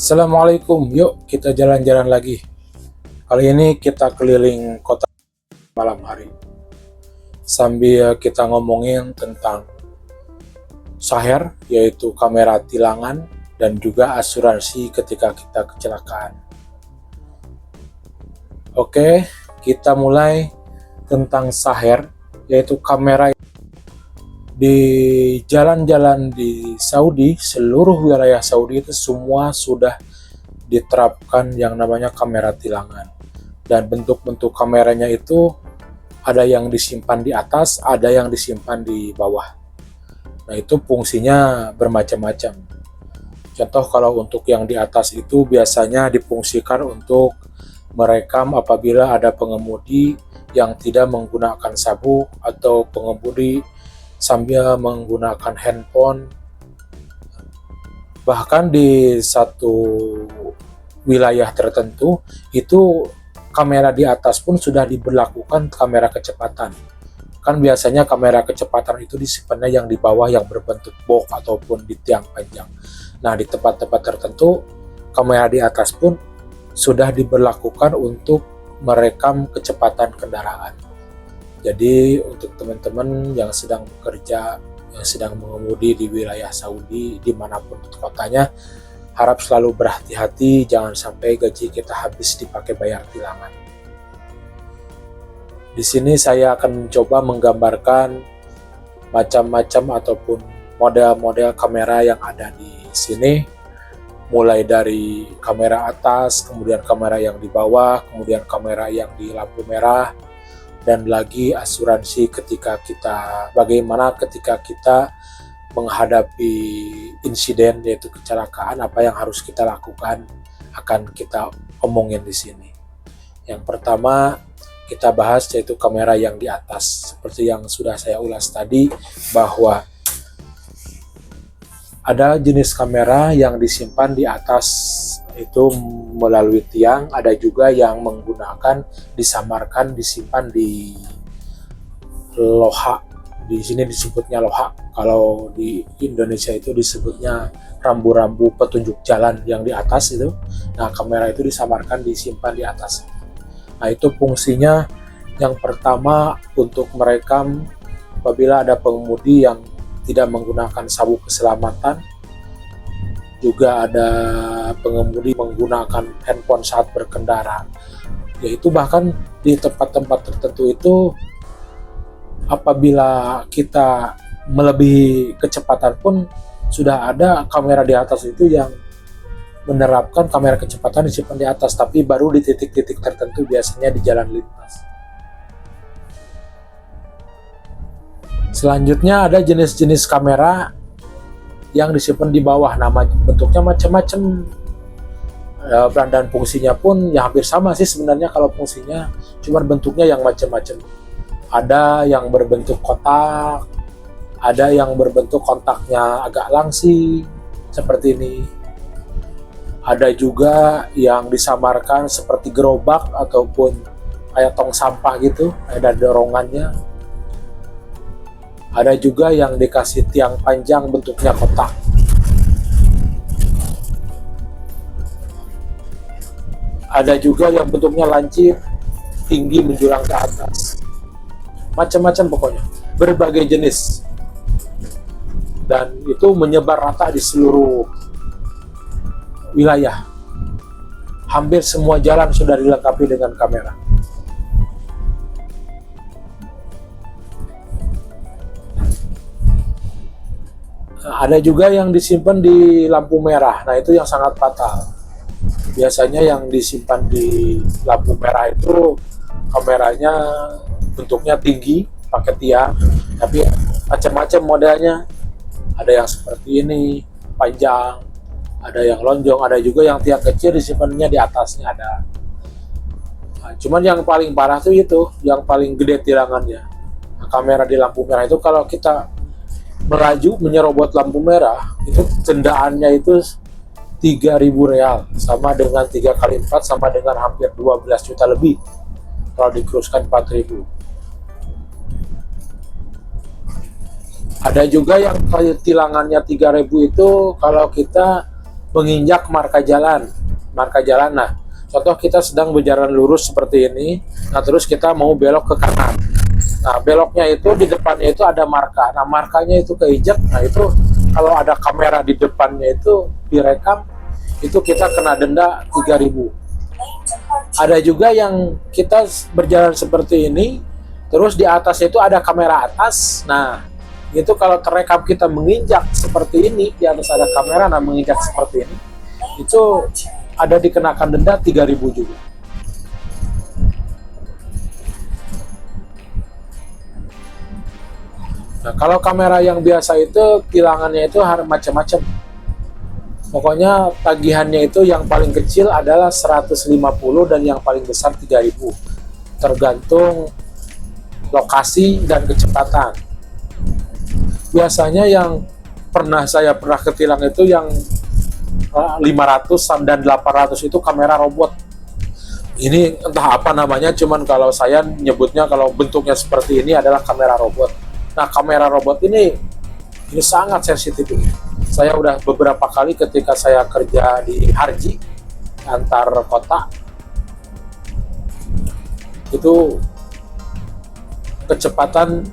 Assalamualaikum, yuk kita jalan-jalan lagi. Kali ini kita keliling kota malam hari. Sambil kita ngomongin tentang Saher, yaitu kamera tilangan, dan juga asuransi ketika kita kecelakaan. Oke, kita mulai tentang Saher, yaitu kamera di jalan-jalan di Saudi, seluruh wilayah Saudi itu semua sudah diterapkan yang namanya kamera tilangan. Dan bentuk-bentuk kameranya itu ada yang disimpan di atas, ada yang disimpan di bawah. Nah, itu fungsinya bermacam-macam. Contoh kalau untuk yang di atas itu biasanya difungsikan untuk merekam apabila ada pengemudi yang tidak menggunakan sabuk atau pengemudi sambil menggunakan handphone. Bahkan di satu wilayah tertentu itu kamera di atas pun sudah diberlakukan kamera kecepatan. Kan biasanya kamera kecepatan itu disimpannya yang di bawah yang berbentuk box ataupun di tiang panjang. Nah, di tempat-tempat tertentu kamera di atas pun sudah diberlakukan untuk merekam kecepatan kendaraan. Jadi untuk teman-teman yang sedang bekerja, yang sedang mengemudi di wilayah Saudi, dimanapun kotanya, harap selalu berhati-hati, jangan sampai gaji kita habis dipakai bayar tilangan. Di sini saya akan mencoba menggambarkan macam-macam ataupun model-model kamera yang ada di sini, mulai dari kamera atas, kemudian kamera yang di bawah, kemudian kamera yang di lampu merah, dan lagi asuransi bagaimana ketika kita menghadapi insiden yaitu kecelakaan, apa yang harus kita lakukan akan kita omongin di sini. Yang pertama kita bahas yaitu kamera yang di atas. Seperti yang sudah saya ulas tadi bahwa ada jenis kamera yang disimpan di atas itu melalui tiang, ada juga yang menggunakan disimpan di loha. Di sini disebutnya loha. Kalau di Indonesia itu disebutnya rambu-rambu petunjuk jalan yang di atas itu. Nah, kamera itu disimpan di atas. Nah, itu fungsinya yang pertama untuk merekam apabila ada pengemudi yang tidak menggunakan sabuk keselamatan. Juga ada pengemudi menggunakan handphone saat berkendara. Yaitu bahkan di tempat-tempat tertentu itu apabila kita melebihi kecepatan pun sudah ada kamera di atas itu yang menerapkan kamera kecepatan disimpan di atas, tapi baru di titik-titik tertentu, biasanya di jalan lintas. Selanjutnya ada jenis-jenis kamera yang disimpan di bawah, bentuknya macam-macam, dan fungsinya pun ya hampir sama sih sebenarnya kalau fungsinya, cuma bentuknya yang macam-macam. Ada yang berbentuk kotak, ada yang berbentuk kontaknya agak langsing seperti ini, ada juga yang disamarkan seperti gerobak ataupun kayak tong sampah gitu, ada dorongannya. Ada juga yang dikasih tiang panjang bentuknya kotak. Ada juga yang bentuknya lancip, tinggi menjulang ke atas. Macam-macam pokoknya, berbagai jenis. Dan itu menyebar rata di seluruh wilayah. Hampir semua jalan sudah dilengkapi dengan kamera. Nah, ada juga yang disimpan di lampu merah. Nah, itu yang sangat fatal. Biasanya yang disimpan di lampu merah itu kameranya bentuknya tinggi, pakai tiang, tapi macam-macam modelnya. Ada yang seperti ini, panjang, ada yang lonjong, ada juga yang tiang kecil disimpannya di atasnya ada. Nah, cuman yang paling parah tuh itu, yang paling gede tirangannya. Nah, kamera di lampu merah itu kalau kita melaju menyerobot lampu merah, itu dendaannya itu 3.000 real, sama dengan 3 kali 4 sama dengan hampir 12 juta lebih kalau dikuruskan 4.000. Ada juga yang tilangannya 3.000 itu kalau kita menginjak marka jalan. Nah, contoh kita sedang berjalan lurus seperti ini, nah terus kita mau belok ke kanan. Nah, beloknya itu di depannya itu ada marka. Nah, markanya itu keinjak. Nah, itu kalau ada kamera di depannya itu direkam, itu kita kena denda 3.000. Ada juga yang kita berjalan seperti ini, terus di atas itu ada kamera atas. Nah, itu kalau terekam kita menginjak seperti ini, di atas ada kamera, nah menginjak seperti ini, itu ada dikenakan denda 3.000 juga. Nah, kalau kamera yang biasa itu tilangannya itu harus macam-macam. Pokoknya tagihannya itu yang paling kecil adalah 150 dan yang paling besar 3.000. Tergantung lokasi dan kecepatan. Biasanya yang saya pernah ketilang itu yang 500 dan 800 itu kamera robot. Ini entah apa namanya, cuman kalau saya nyebutnya kalau bentuknya seperti ini adalah kamera robot. Nah, kamera robot ini sangat sensitif. Saya udah beberapa kali ketika saya kerja di Harji antar kota, itu kecepatan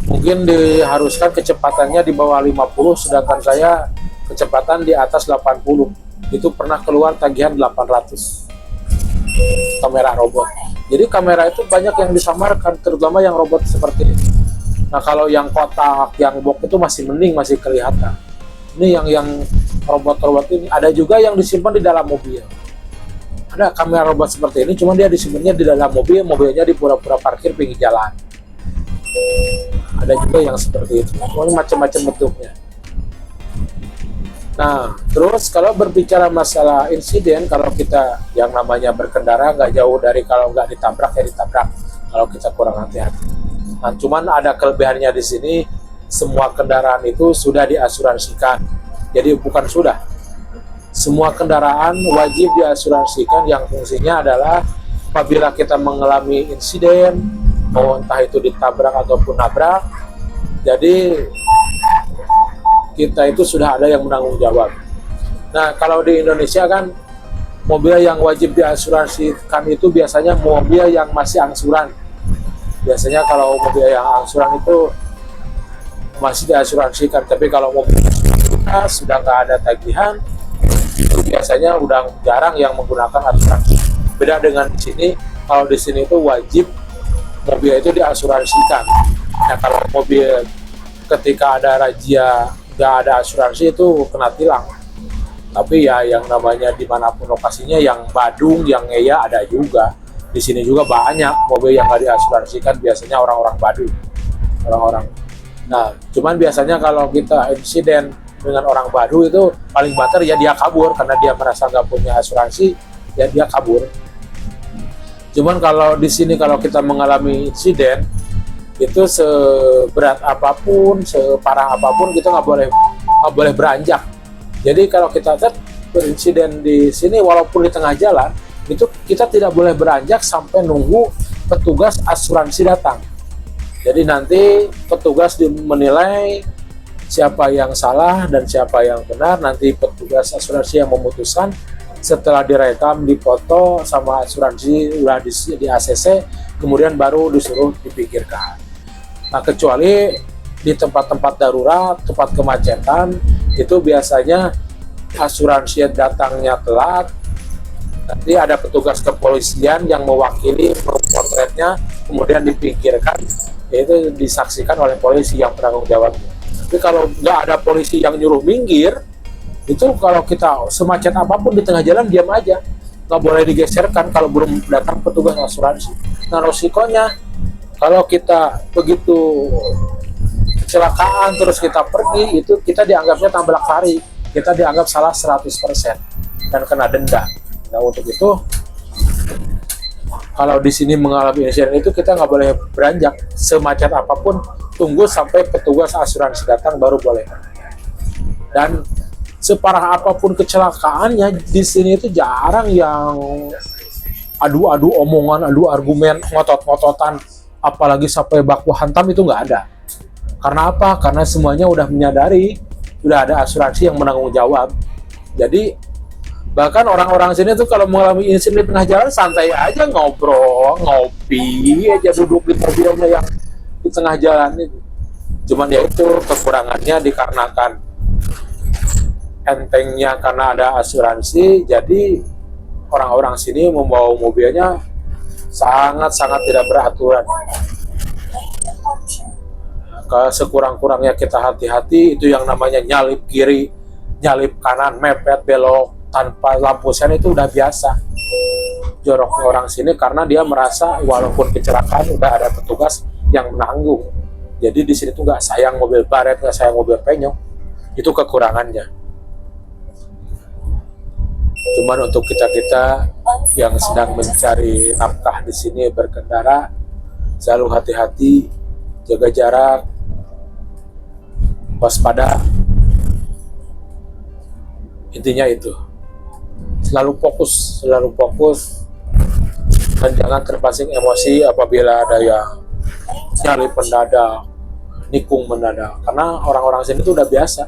mungkin diharuskan kecepatannya di bawah 50, sedangkan saya kecepatan di atas 80. Itu pernah keluar tagihan 800 kamera robot. Jadi kamera itu banyak yang disamarkan, terutama yang robot seperti ini. Nah, kalau yang kotak, yang box itu masih mending, masih kelihatan. Ini yang robot-robot ini ada juga yang disimpan di dalam mobil. Ada kamera robot seperti ini, cuma dia disimpannya di dalam mobil, mobilnya di pura-pura parkir pinggir jalan. Ada juga yang seperti itu. Ini macam-macam bentuknya. Nah, terus kalau berbicara masalah insiden, kalau kita yang namanya berkendara nggak jauh dari kalau nggak ditabrak ya ditabrak. Kalau kita kurang hati-hati. Nah, cuman ada kelebihannya di sini, semua kendaraan itu sudah diasuransikan. Jadi bukan sudah, semua kendaraan wajib diasuransikan, yang fungsinya adalah apabila kita mengalami insiden, mau entah itu ditabrak ataupun nabrak, jadi kita itu sudah ada yang menanggung jawab. Nah, kalau di Indonesia kan mobil yang wajib diasuransikan itu biasanya mobil yang masih angsuran. Biasanya kalau mobil yang angsuran itu masih diasuransikan, tapi kalau mobil sudah nggak ada tagihan, itu biasanya udah jarang yang menggunakan asuransi. Beda dengan di sini, kalau di sini itu wajib mobil itu diasuransikan. Nah, kalau mobil ketika ada razia nggak ada asuransi itu kena tilang. Tapi ya yang namanya dimanapun lokasinya, yang Badung, yang Ngeya ada juga. Di sini juga banyak mobil yang nggak diasuransikan, biasanya orang-orang Badung, orang-orang. Nah, cuman biasanya kalau kita insiden dengan orang Badung itu paling banter ya dia kabur, karena dia merasa nggak punya asuransi, ya dia kabur. Cuman kalau di sini kalau kita mengalami insiden itu seberat apapun, separah apapun, kita nggak boleh beranjak. Jadi kalau kita lihat berinsiden di sini, walaupun di tengah jalan, itu kita tidak boleh beranjak sampai nunggu petugas asuransi datang. Jadi nanti petugas menilai siapa yang salah dan siapa yang benar. Nanti petugas asuransi yang memutuskan setelah direkam, dipoto sama asuransi, udah di ACC, kemudian baru disuruh dipikirkan. Nah, kecuali di tempat-tempat darurat, tempat kemacetan, itu biasanya asuransi datangnya telat. Nanti ada petugas kepolisian yang mewakili memotretnya, kemudian dipikirkan, yaitu disaksikan oleh polisi yang bertanggung jawab. Tapi kalau nggak ada polisi yang nyuruh minggir, itu kalau kita semacet apapun di tengah jalan diam aja, nggak boleh digeserkan kalau belum datang petugas asuransi. Nah, resikonya kalau kita begitu kecelakaan terus kita pergi, itu kita dianggapnya tabrak lari, kita dianggap salah 100% dan kena denda. Nah, untuk itu kalau di sini mengalami insiden itu kita nggak boleh beranjak, semacet apapun tunggu sampai petugas asuransi datang baru boleh. Dan separah apapun kecelakaannya, di sini itu jarang yang adu-adu omongan, adu argumen, ngotot-ngototan, apalagi sampai baku hantam, itu nggak ada. Karena apa? Karena semuanya udah menyadari, udah ada asuransi yang menanggung jawab. Jadi bahkan orang-orang sini tuh kalau mengalami insiden di tengah jalan santai aja, ngobrol, ngopi aja, duduk di mobilnya yang di tengah jalan itu. Cuman ya itu kekurangannya dikarenakan entengnya karena ada asuransi, jadi orang-orang sini membawa mobilnya sangat-sangat tidak beraturan. Sekurang-kurangnya kita hati-hati, itu yang namanya nyalip kiri, nyalip kanan, mepet, belok tanpa lampu sen itu udah biasa joroknya orang sini, karena dia merasa walaupun kecelakaan udah ada petugas yang menanggung. Jadi di sini tuh nggak sayang mobil baret, nggak sayang mobil penyok, itu kekurangannya. Cuman untuk kita yang sedang mencari nafkah di sini berkendara, selalu hati-hati, jaga jarak, waspada. Intinya itu, selalu fokus, dan jangan terpancing emosi apabila ada yang nyari mendadak, nikung mendadak, karena orang-orang sini tuh udah biasa.